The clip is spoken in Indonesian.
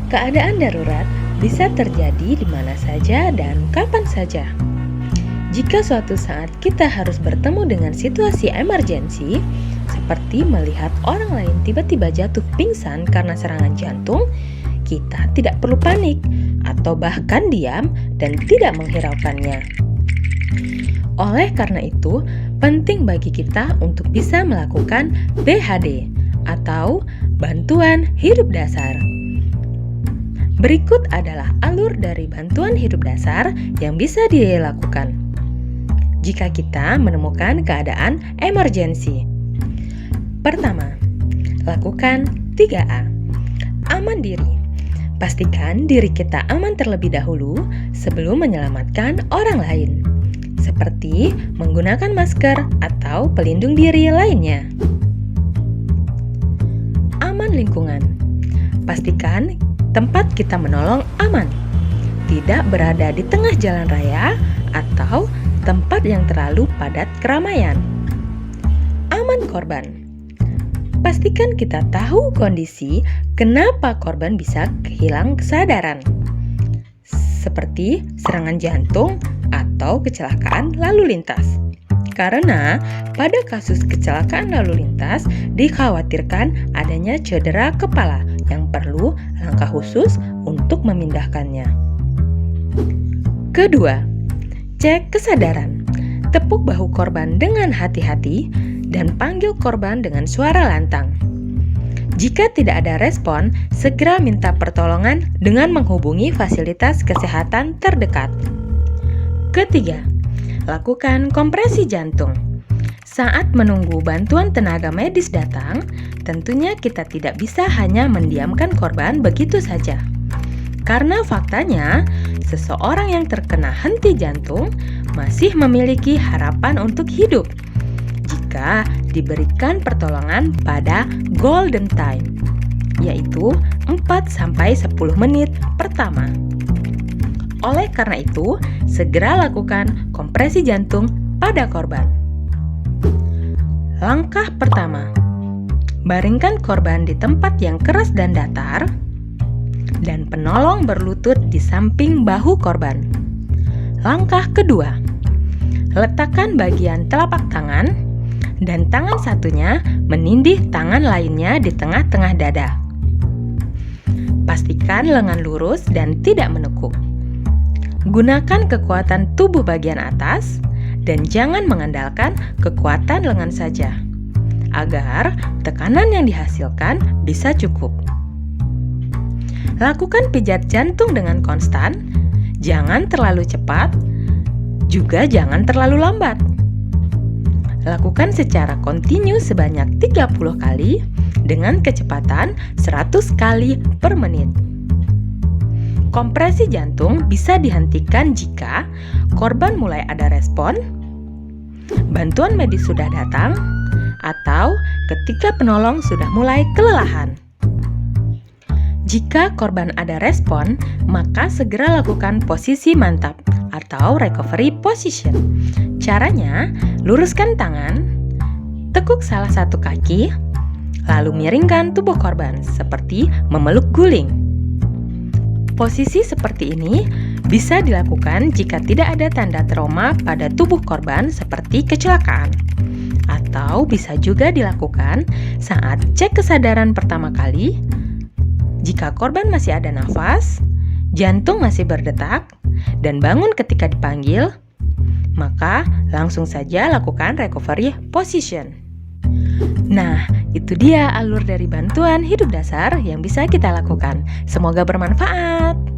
Keadaan darurat bisa terjadi di mana saja dan kapan saja. Jika suatu saat kita harus bertemu dengan situasi emergensi, seperti melihat orang lain tiba-tiba jatuh pingsan karena serangan jantung, kita tidak perlu panik atau bahkan diam dan tidak menghiraukannya. Oleh karena itu, penting bagi kita untuk bisa melakukan BHD atau bantuan hidup dasar. Berikut adalah alur dari bantuan hidup dasar yang bisa dilakukan jika kita menemukan keadaan emergensi. Pertama, lakukan 3A. Aman diri. Pastikan diri kita aman terlebih dahulu sebelum menyelamatkan orang lain, seperti menggunakan masker atau pelindung diri lainnya. Aman lingkungan. Pastikan tempat kita menolong aman, tidak berada di tengah jalan raya atau tempat yang terlalu padat keramaian. Aman korban. Pastikan kita tahu kondisi kenapa korban bisa kehilang kesadaran, seperti serangan jantung atau kecelakaan lalu lintas. Karena pada kasus kecelakaan lalu lintas dikhawatirkan adanya cedera kepala yang perlu langkah khusus untuk memindahkannya. Kedua, cek kesadaran. Tepuk bahu korban dengan hati-hati dan panggil korban dengan suara lantang. Jika tidak ada respon, segera minta pertolongan dengan menghubungi fasilitas kesehatan terdekat. Ketiga, lakukan kompresi jantung. Saat menunggu bantuan tenaga medis datang, tentunya kita tidak bisa hanya mendiamkan korban begitu saja. Karena faktanya, seseorang yang terkena henti jantung masih memiliki harapan untuk hidup jika diberikan pertolongan pada golden time, yaitu 4-10 menit pertama. Oleh karena itu, segera lakukan kompresi jantung pada korban. Langkah pertama, baringkan korban di tempat yang keras dan datar, dan penolong berlutut di samping bahu korban. Langkah kedua, letakkan bagian telapak tangan dan tangan satunya menindih tangan lainnya di tengah-tengah dada. Pastikan lengan lurus dan tidak menekuk. Gunakan kekuatan tubuh bagian atas dan jangan mengandalkan kekuatan lengan saja, agar tekanan yang dihasilkan bisa cukup. Lakukan pijat jantung dengan konstan, jangan terlalu cepat, juga jangan terlalu lambat. Lakukan secara kontinu sebanyak 30 kali dengan kecepatan 100 kali per menit. Kompresi jantung bisa dihentikan jika korban mulai ada respon, bantuan medis sudah datang, atau ketika penolong sudah mulai kelelahan. Jika korban ada respon, maka segera lakukan posisi mantap atau recovery position. Caranya, luruskan tangan, tekuk salah satu kaki, lalu miringkan tubuh korban seperti memeluk guling. Posisi seperti ini bisa dilakukan jika tidak ada tanda trauma pada tubuh korban seperti kecelakaan, atau bisa juga dilakukan saat cek kesadaran pertama kali. Jika korban masih ada nafas, jantung masih berdetak, dan bangun ketika dipanggil, maka langsung saja lakukan recovery position. Nah, itu dia alur dari bantuan hidup dasar yang bisa kita lakukan. Semoga bermanfaat.